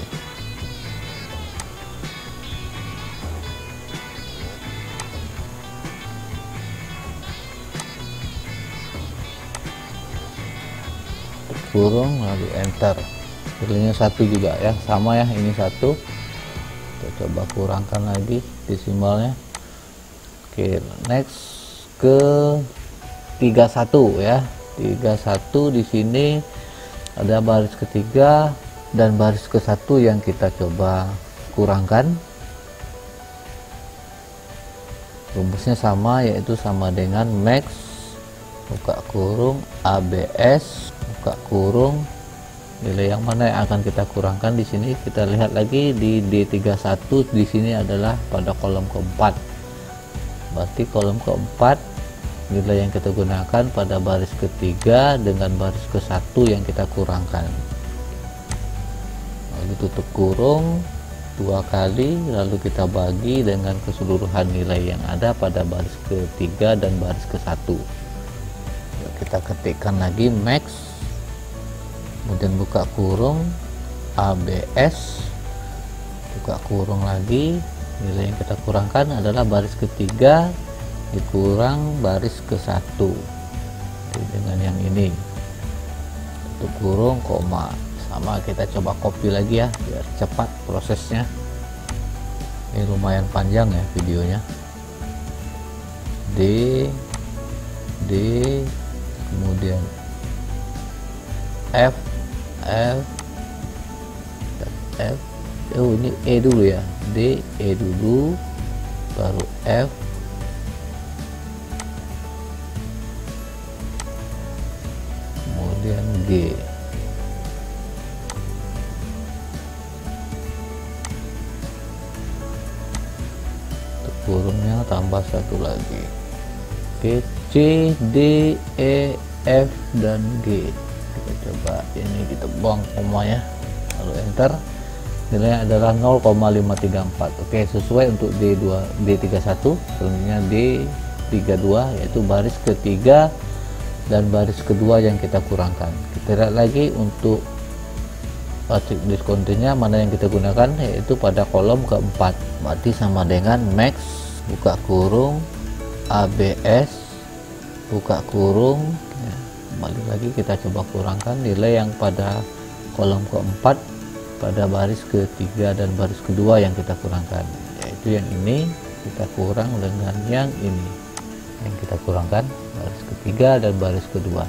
Speaker 1: Kurung, lalu enter. Nilainya 1 juga ya, sama ya, ini 1. Kita coba kurangkan lagi desimalnya. Oke, next ke 31 ya. 31 di sini ada baris ketiga dan baris ke 1 yang kita coba kurangkan. Rumusnya sama, yaitu sama dengan max, buka kurung, ABS, buka kurung, nilai yang mana yang akan kita kurangkan di sini. Kita lihat lagi di D31, di sini adalah pada kolom keempat, berarti kolom keempat nilai yang kita gunakan pada baris ketiga dengan baris ke 1 yang kita kurangkan. Lalu tutup kurung 2 kali, lalu kita bagi dengan keseluruhan nilai yang ada pada baris ketiga dan baris ke 1. Kita ketikkan lagi max, kemudian buka kurung, ABS, buka kurung lagi, nilai yang kita kurangkan adalah baris ketiga dikurang baris ke 1 dengan yang ini, tutup kurung, koma. Sama, kita coba copy lagi ya biar cepat prosesnya. Ini lumayan panjang ya videonya. D, kemudian F, oh ini E dulu ya, D, E dulu, baru F, kemudian G. kurungnya tambah satu lagi. Oke, C, D, E, F, dan G. Kita coba ini, kita buang komanya, lalu enter. Nilainya adalah 0,534. Oke, sesuai untuk D31. Selanjutnya D32, yaitu baris ketiga dan baris kedua yang kita kurangkan. Kita lihat lagi untuk matrix diskontinunya mana yang kita gunakan, yaitu pada kolom keempat, berarti sama dengan max buka kurung ABS buka kurung ya. Kembali lagi kita coba kurangkan nilai yang pada kolom keempat pada baris ketiga dan baris kedua yang kita kurangkan, yaitu yang ini kita kurang dengan yang ini yang kita kurangkan, baris ketiga dan baris kedua.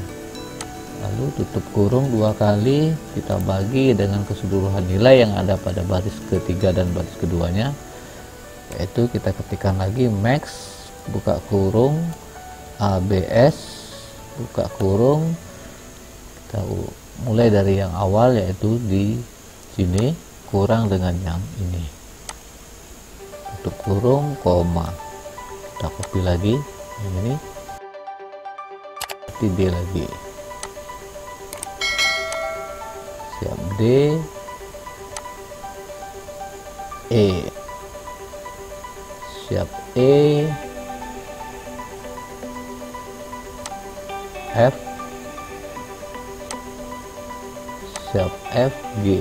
Speaker 1: Lalu tutup kurung dua kali, kita bagi dengan keseluruhan nilai yang ada pada baris ketiga dan baris keduanya, yaitu kita ketikkan lagi max buka kurung ABS buka kurung, kita mulai dari yang awal yaitu di sini kurang dengan yang ini, tutup kurung koma, kita copy lagi ini, D lagi, siap D, E, siap E, F, siap F, G.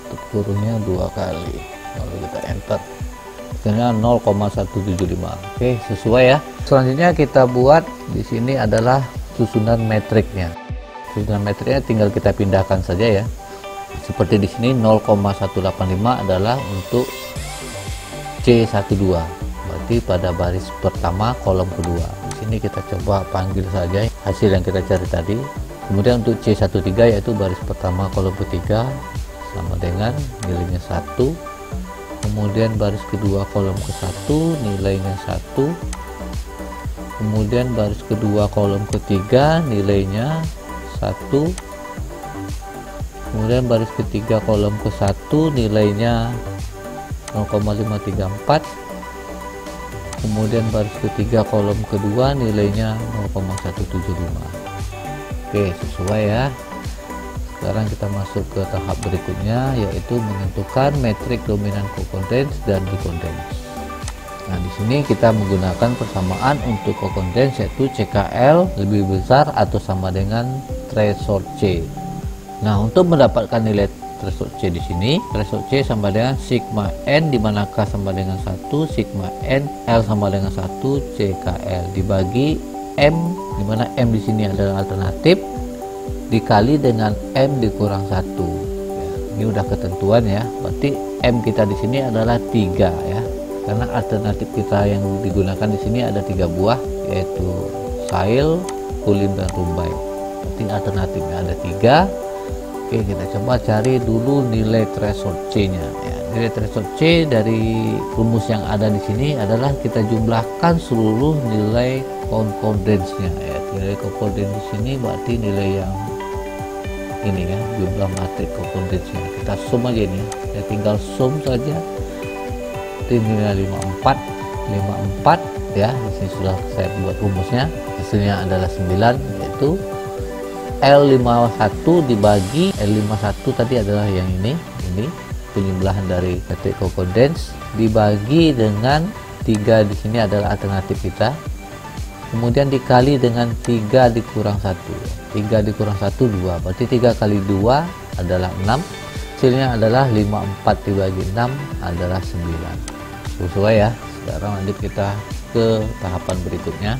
Speaker 1: Tutup kurungnya dua kali, lalu kita enter. Hasilnya 0,175. Oke, sesuai ya. Selanjutnya kita buat di sini adalah susunan metriknya. Susunan metriknya tinggal kita pindahkan saja ya. Seperti di sini 0,185 adalah untuk C12, berarti pada baris pertama kolom kedua. Di sini kita coba panggil saja hasil yang kita cari tadi. Kemudian untuk C13 yaitu baris pertama kolom ketiga sama dengan nilainya 1. Kemudian baris kedua kolom ke-1 nilainya 1. Kemudian baris kedua kolom ketiga nilainya 1. Kemudian baris ketiga kolom ke-1 nilainya 0,534. Kemudian baris ketiga kolom kedua nilainya 0,175. Oke, sesuai ya. Sekarang kita masuk ke tahap berikutnya, yaitu menentukan metrik dominan co-condens dan decondens. Nah, di sini kita menggunakan persamaan untuk co-condens, yaitu CKL lebih besar atau sama dengan threshold C. Nah, untuk mendapatkan nilai threshold C di sini, threshold C sama dengan sigma N, di manakah sama dengan 1, sigma N L sama dengan 1 CKL dibagi M, di mana M di sini adalah alternatif, dikali dengan M dikurang 1. Ya, ini udah ketentuan ya. Berarti M kita di sini adalah 3 ya. Karena alternatif kita yang digunakan di sini ada 3 buah, yaitu Sail, Kulim, dan Rumbai. Berarti alternatifnya ada 3. Oke, kita coba cari dulu nilai threshold C-nya. Ya, nilai threshold C dari rumus yang ada di sini adalah kita jumlahkan seluruh nilai co-condensnya. Ya, nilai co-condens di sini berarti nilai yang ini ya, jumlah matriks co-condensnya. Kita sum aja ini. Ya, tinggal sum saja. Ini nilai 54 ya. Di sini sudah saya buat rumusnya. Hasilnya adalah 9, yaitu L51 dibagi L51 tadi adalah yang ini penjumlahan dari metrik co-condens dibagi dengan 3, di sini adalah alternatif kita, kemudian dikali dengan 3 dikurang 1. 3 dikurang 1 2, berarti 3 kali 2 adalah 6. Hasilnya adalah 54 dibagi 6 adalah 9. Sesuai ya. Sekarang lanjut kita ke tahapan berikutnya,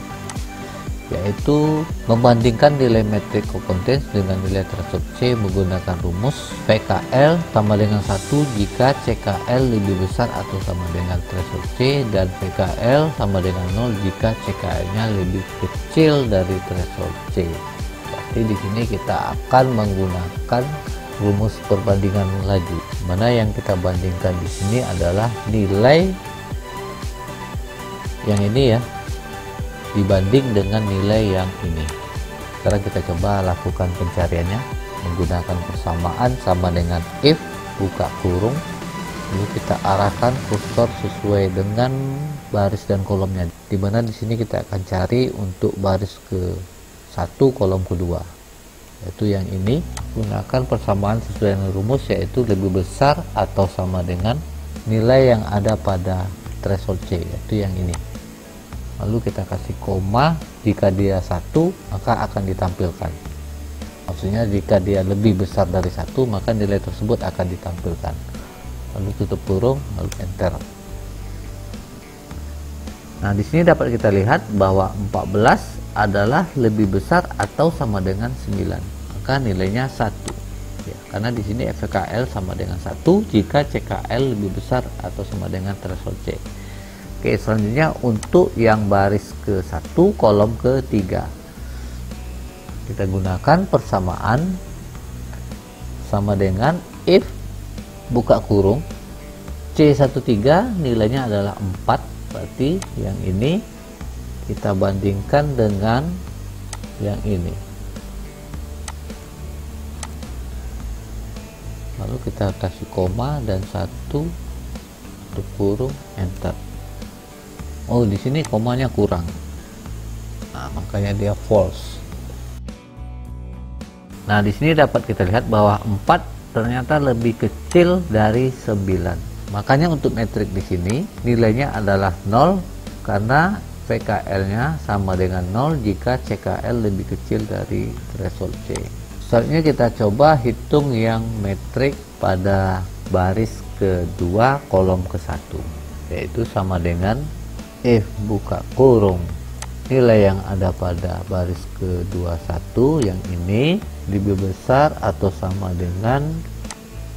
Speaker 1: yaitu membandingkan nilai metrik co-condens dengan nilai threshold C menggunakan rumus PKL sama dengan 1 jika CKL lebih besar atau sama dengan threshold C, dan PKL sama dengan 0 jika CKL-nya lebih kecil dari threshold C. Berarti di sini kita akan menggunakan rumus perbandingan lagi. Mana yang kita bandingkan di sini adalah nilai yang ini ya, dibanding dengan nilai yang ini. Sekarang kita coba lakukan pencariannya menggunakan persamaan sama dengan if buka kurung, lalu kita arahkan kursor sesuai dengan baris dan kolomnya, dimana di sini kita akan cari untuk baris ke 1 kolom kedua, yaitu yang ini. Gunakan persamaan sesuai dengan rumus, yaitu lebih besar atau sama dengan nilai yang ada pada threshold C, yaitu yang ini. Lalu kita kasih koma, jika dia 1 maka akan ditampilkan, maksudnya jika dia lebih besar dari 1 maka nilai tersebut akan ditampilkan. Lalu tutup kurung, lalu enter. Nah, di sini dapat kita lihat bahwa 14 adalah lebih besar atau sama dengan 9, maka nilainya 1 ya, karena di sini FKL sama dengan 1 jika CKL lebih besar atau sama dengan threshold C. Oke, selanjutnya untuk yang baris ke 1 kolom ke-3, kita gunakan persamaan sama dengan if buka kurung C13 nilainya adalah 4, berarti yang ini kita bandingkan dengan yang ini, lalu kita kasih koma dan 1 tutup kurung, enter. Oh, di sini komanya kurang, nah makanya dia false. Nah, di sini dapat kita lihat bahwa 4 ternyata lebih kecil dari 9. Makanya untuk metrik di sini nilainya adalah 0 karena PKL-nya sama dengan 0 jika CKL lebih kecil dari threshold C. Selanjutnya kita coba hitung yang metrik pada baris kedua kolom ke-1, yaitu sama dengan if buka kurung nilai yang ada pada baris ke-21 yang ini lebih besar atau sama dengan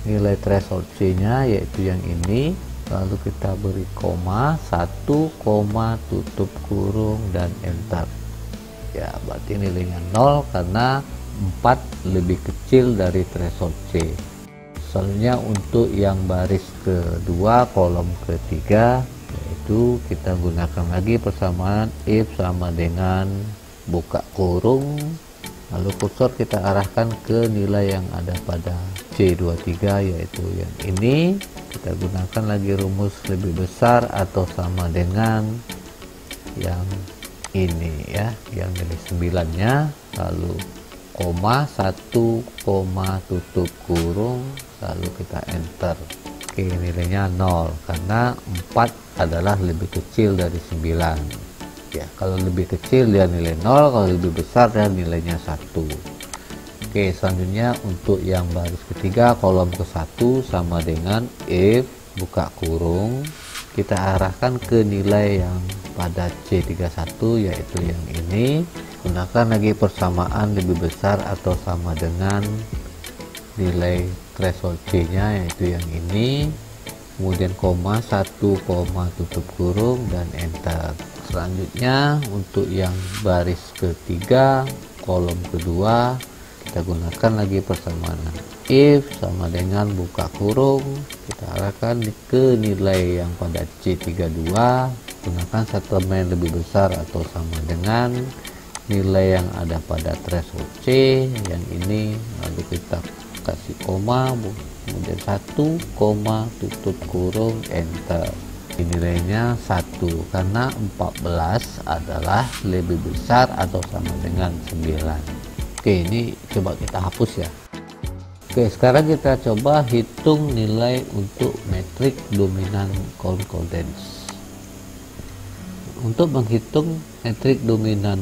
Speaker 1: nilai threshold C nya, yaitu yang ini, lalu kita beri koma, 1 koma tutup kurung dan enter ya, berarti nilainya 0 karena 4 lebih kecil dari threshold C. Selanjutnya untuk yang baris kedua kolom ketiga, yaitu kita gunakan lagi persamaan if sama dengan buka kurung, lalu kursor kita arahkan ke nilai yang ada pada C23, yaitu yang ini. Kita gunakan lagi rumus lebih besar atau sama dengan yang ini ya, yang nilai 9 nya, lalu koma, 1 koma tutup kurung, lalu kita enter. Oke, nilainya 0 karena 4 adalah lebih kecil dari 9 ya. Kalau lebih kecil dia nilai 0, kalau lebih besar dia nilainya 1. Oke, selanjutnya untuk yang baris ketiga kolom ke-1 sama dengan if buka kurung, kita arahkan ke nilai yang pada C31, yaitu yang ini. Gunakan lagi persamaan lebih besar atau sama dengan nilai threshold C nya, yaitu yang ini, kemudian koma, 1 koma tutup kurung dan enter. Selanjutnya untuk yang baris ketiga kolom kedua, kita gunakan lagi persamaan if sama dengan buka kurung, kita arahkan ke nilai yang pada C32, gunakan settlement lebih besar atau sama dengan nilai yang ada pada threshold C yang ini, lalu kita kasih koma, kemudian 1 koma tutup kurung, enter. Nilainya 1 karena 14 adalah lebih besar atau sama dengan 9. Oke, ini coba kita hapus ya. Oke, sekarang kita coba hitung nilai untuk metrik dominan concordance. Untuk menghitung metrik dominan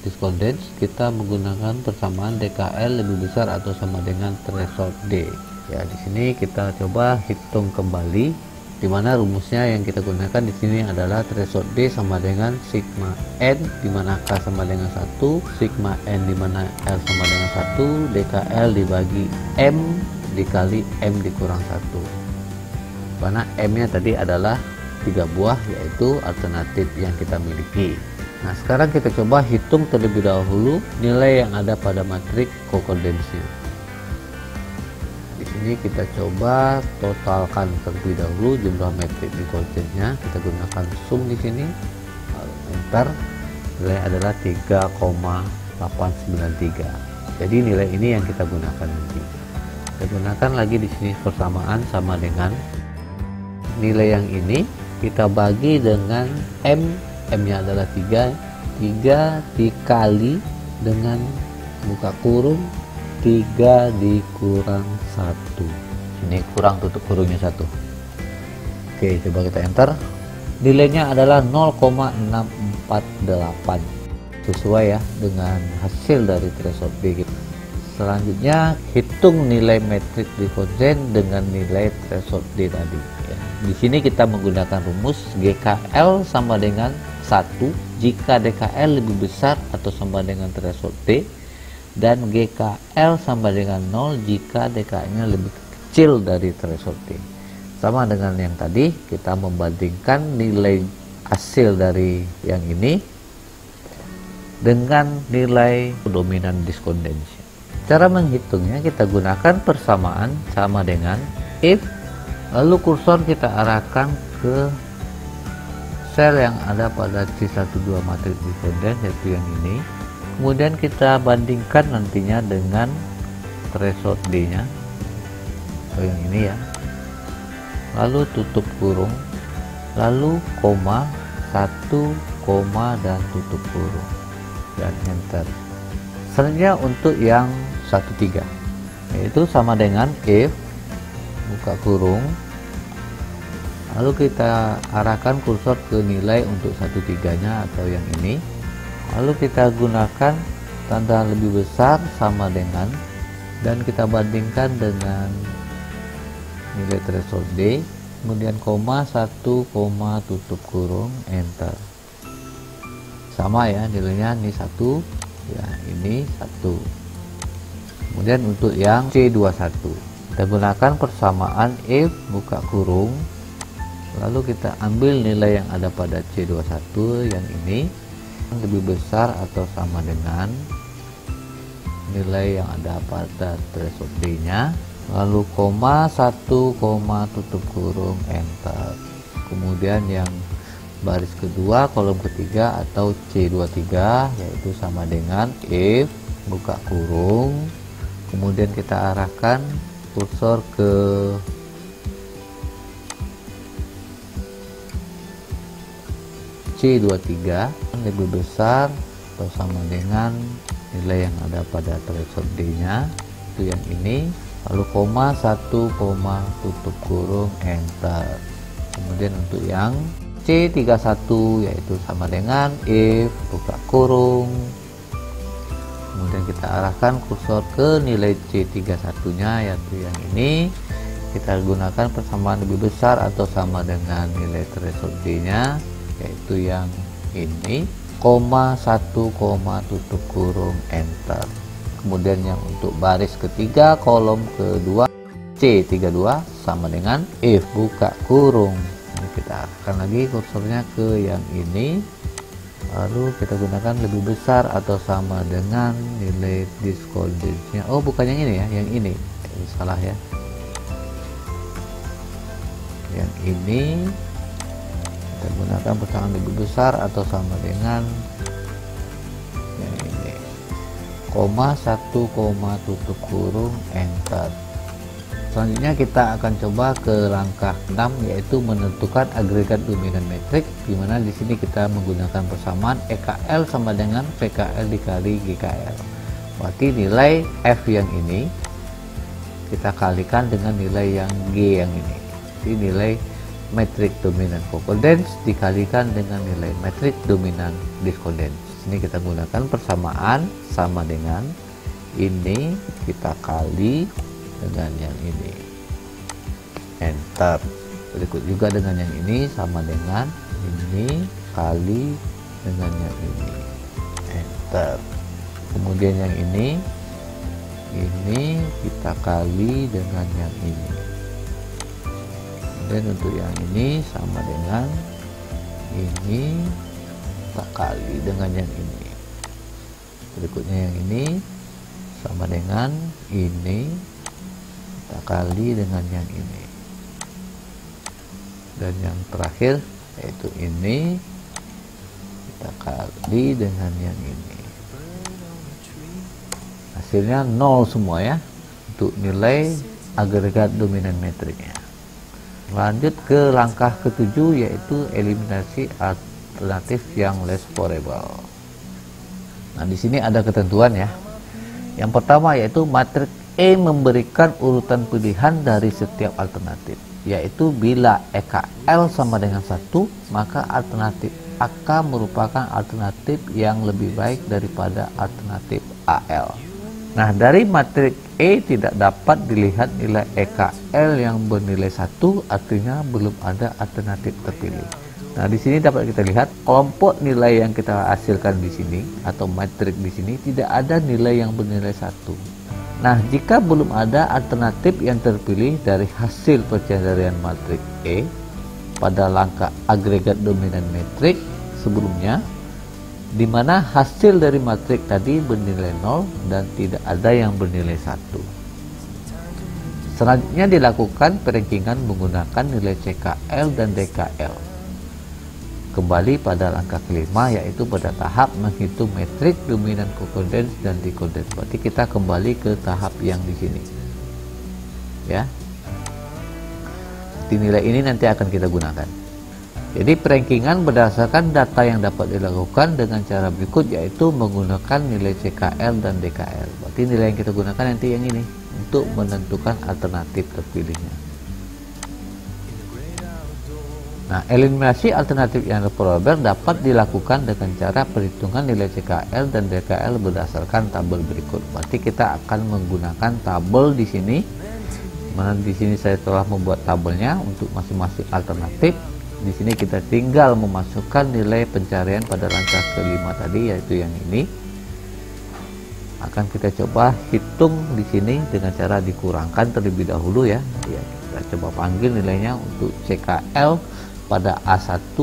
Speaker 1: discordance, kita menggunakan persamaan DKL lebih besar atau sama dengan threshold D. Ya, di sini kita coba hitung kembali, di mana rumusnya yang kita gunakan di sini adalah threshold D sama dengan sigma n, di mana K sama dengan 1, sigma n di mana L sama dengan 1, DKL dibagi M dikali M dikurang 1. Mana M-nya tadi adalah 3 buah, yaitu alternatif yang kita miliki. Nah, sekarang kita coba hitung terlebih dahulu nilai yang ada pada matrik concordance-nya. Di sini kita coba totalkan terlebih dahulu jumlah metrik concordance-nya. Kita gunakan sum di sini, lalu enter. Nilai adalah 3,893. Jadi nilai ini yang kita gunakan nanti. Kita gunakan lagi di sini persamaan sama dengan nilai yang ini kita bagi dengan M nya adalah 3 dikali dengan buka kurung 3 dikurang 1. Ini kurang tutup kurungnya 1. Oke, coba kita enter. Nilainya adalah 0,648 sesuai ya dengan hasil dari threshold B. Selanjutnya hitung nilai metrik dikonden dengan nilai threshold D tadi ya. Di sini kita menggunakan rumus GKL sama dengan 1 jika DKL lebih besar atau sama dengan threshold D, dan GKL sama dengan 0 jika DKL-nya lebih kecil dari threshold D. Sama dengan yang tadi, kita membandingkan nilai hasil dari yang ini dengan nilai dominan diskondensi. Cara menghitungnya kita gunakan persamaan sama dengan if, lalu kursor kita arahkan ke sel yang ada pada C12 matriks diskonden, yaitu yang ini. Kemudian kita bandingkan nantinya dengan threshold D-nya, atau yang ini ya. Lalu tutup kurung, lalu koma, 1 koma dan tutup kurung, dan enter. Selanjutnya untuk yang 13, yaitu sama dengan if, buka kurung, lalu kita arahkan kursor ke nilai untuk 13-nya atau yang ini, lalu kita gunakan tanda lebih besar sama dengan, dan kita bandingkan dengan nilai threshold D, kemudian koma, 1 koma, tutup kurung, enter. Sama ya nilainya, ini 1 ya, ini 1. Kemudian untuk yang C21 kita gunakan persamaan if, buka kurung, lalu kita ambil nilai yang ada pada C21 yang ini lebih besar atau sama dengan nilai yang ada pada threshold D nya, lalu koma, 1 koma, tutup kurung, enter. Kemudian yang baris kedua kolom ketiga atau C23 yaitu sama dengan if, buka kurung, kemudian kita arahkan kursor ke C23 lebih besar atau sama dengan nilai yang ada pada threshold D nya, itu yang ini, lalu koma, 1 koma, tutup kurung, enter. Kemudian untuk yang C31 yaitu sama dengan if, buka kurung, kemudian kita arahkan kursor ke nilai C31 nya yaitu yang ini, kita gunakan persamaan lebih besar atau sama dengan nilai threshold D nya yaitu yang ini, koma, 1 koma, tutup kurung, enter. Kemudian yang untuk baris ketiga kolom kedua C32 sama dengan if, buka kurung. Ini kita arahkan lagi kursornya ke yang ini, lalu kita gunakan lebih besar atau sama dengan nilai diskondensinya. Oh bukan yang ini ya, yang ini salah ya, yang ini kita gunakan persamaan lebih besar atau sama dengan yang ini, koma, 1 koma, tutup kurung, enter. Selanjutnya kita akan coba ke langkah 6 yaitu menentukan agregat dominan metrik, di mana di sini kita menggunakan persamaan EKL sama dengan VKL dikali GKL. Berarti nilai F yang ini kita kalikan dengan nilai yang G yang ini. Jadi nilai metrik dominan kokondens dikalikan dengan nilai metrik dominan diskondens. Ini kita gunakan persamaan sama dengan ini kita kali dengan yang ini, enter. Berikut juga dengan yang ini sama dengan ini kali dengan yang ini, enter. Kemudian yang ini kita kali dengan yang ini. Dan untuk yang ini sama dengan ini kita kali dengan yang ini. Berikutnya yang ini sama dengan ini kita kali dengan yang ini, dan yang terakhir yaitu ini kita kali dengan yang ini. Hasilnya 0 semua ya untuk nilai agregat dominan metriknya. Lanjut ke langkah ketujuh, yaitu eliminasi alternatif yang less variable. Nah, di sini ada ketentuan ya. Yang pertama yaitu matriks E memberikan urutan pilihan dari setiap alternatif, yaitu bila EKL sama dengan 1, maka alternatif AK merupakan alternatif yang lebih baik daripada alternatif AL. Nah, dari matriks E tidak dapat dilihat nilai EKL yang bernilai 1, artinya belum ada alternatif terpilih. Nah, di sini dapat kita lihat kelompok nilai yang kita hasilkan di sini atau matriks di sini tidak ada nilai yang bernilai 1. Nah, jika belum ada alternatif yang terpilih dari hasil pencarian matriks E pada langkah agregat dominan metrik sebelumnya, di mana hasil dari matriks tadi bernilai 0 dan tidak ada yang bernilai 1. Selanjutnya dilakukan perankingan menggunakan nilai CKL dan DKL. Kembali pada langkah kelima, yaitu pada tahap menghitung metrik dominan kokondens dan dikondens. Berarti kita kembali ke tahap yang di sini. Ya. Di nilai ini nanti akan kita gunakan. Jadi perankingan berdasarkan data yang dapat dilakukan dengan cara berikut, yaitu menggunakan nilai CKL dan DKL. Berarti nilai yang kita gunakan nanti yang ini untuk menentukan alternatif terpilihnya. Nah, eliminasi alternatif yang variabel dapat dilakukan dengan cara perhitungan nilai CKL dan DKL berdasarkan tabel berikut. Berarti kita akan menggunakan tabel di sini. Mana di sini saya telah membuat tabelnya untuk masing-masing alternatif. Di sini kita tinggal memasukkan nilai pencarian pada langkah kelima tadi, yaitu yang ini. Akan kita coba hitung di sini dengan cara dikurangkan terlebih dahulu ya. Kita coba panggil nilainya untuk CKL pada A1,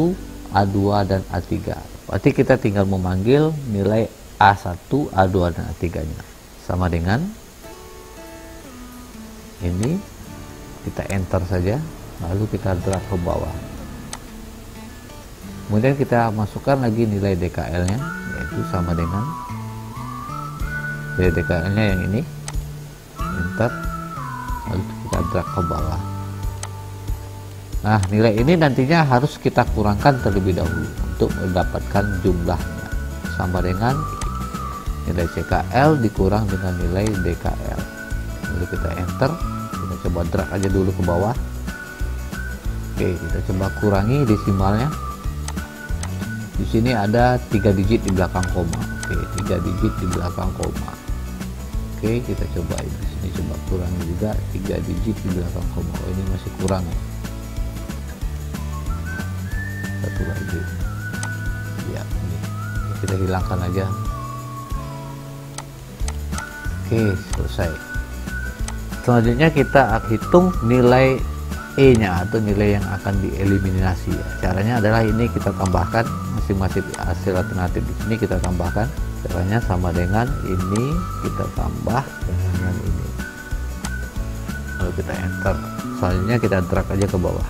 Speaker 1: A2 dan A3. Berarti kita tinggal memanggil nilai A1, A2 dan A3 nya. Sama dengan ini, kita enter saja, lalu kita drag ke bawah. Kemudian kita masukkan lagi nilai DKL nya, yaitu sama dengan nilai DKL nya yang ini, enter, lalu kita drag ke bawah. Nah, nilai ini nantinya harus kita kurangkan terlebih dahulu untuk mendapatkan jumlahnya, sama dengan nilai CKL dikurang dengan nilai DKL. Lalu kita enter, kita coba drag aja dulu ke bawah. Oke, kita coba kurangi desimalnya. Di sini ada 3 digit di belakang koma. Oke, 3 digit di belakang koma. Oke, kita coba di sini coba kurangi juga 3 digit di belakang koma. Oh, ini masih kurang ya. Satu lagi. Ya, ini kita hilangkan aja. Oke, selesai. Selanjutnya kita hitung nilai E nya atau nilai yang akan dieliminasi. Caranya adalah ini kita tambahkan masing-masing hasil alternatif di sini kita tambahkan. Caranya sama dengan ini, kita tambah dengan ini. Lalu kita enter. Selanjutnya kita drag aja ke bawah.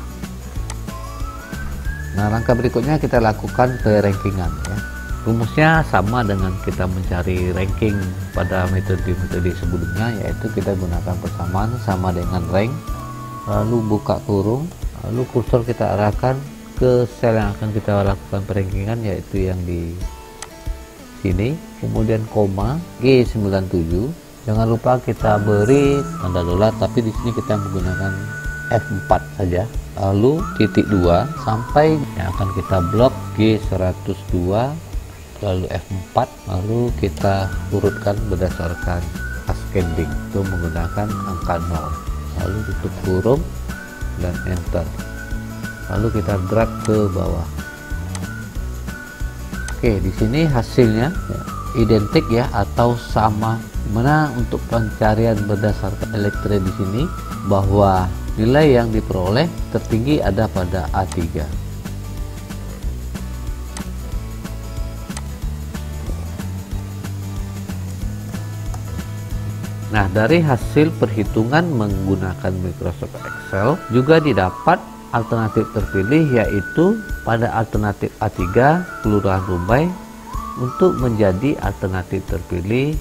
Speaker 1: Nah, langkah berikutnya kita lakukan perankingan ya. Rumusnya sama dengan kita mencari ranking pada metode-metode sebelumnya, yaitu kita gunakan persamaan sama dengan rank, lalu buka kurung, lalu kursor kita arahkan ke sel yang akan kita lakukan perankingan, yaitu yang di sini, kemudian koma G97. Jangan lupa kita beri tanda dolar, tapi di sini kita menggunakan F4 saja, lalu titik 2 sampai yang akan kita blok G102, lalu F4, lalu kita urutkan berdasarkan ascending itu menggunakan angka 0, lalu tutup kurung dan enter, lalu kita drag ke bawah. Oke, di sini hasilnya ya, identik ya atau sama. Mana untuk pencarian berdasarkan elektronik di sini bahwa nilai yang diperoleh tertinggi ada pada A3. Nah, dari hasil perhitungan menggunakan Microsoft Excel juga didapat alternatif terpilih, yaitu pada alternatif A3 Kelurahan Rumbai untuk menjadi alternatif terpilih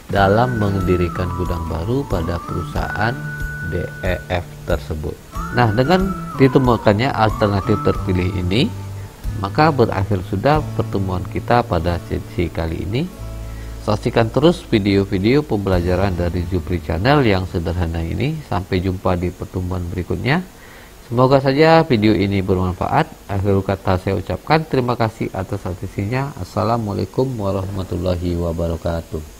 Speaker 1: dalam mendirikan gudang baru pada perusahaan DEF tersebut. Nah, dengan ditemukannya alternatif terpilih ini, maka berakhir sudah pertemuan kita pada sesi kali ini. Saksikan terus video-video pembelajaran dari Jupri Channel yang sederhana ini. Sampai jumpa di pertemuan berikutnya. Semoga saja video ini bermanfaat. Akhir kata saya ucapkan terima kasih atas atensinya. Assalamualaikum warahmatullahi wabarakatuh.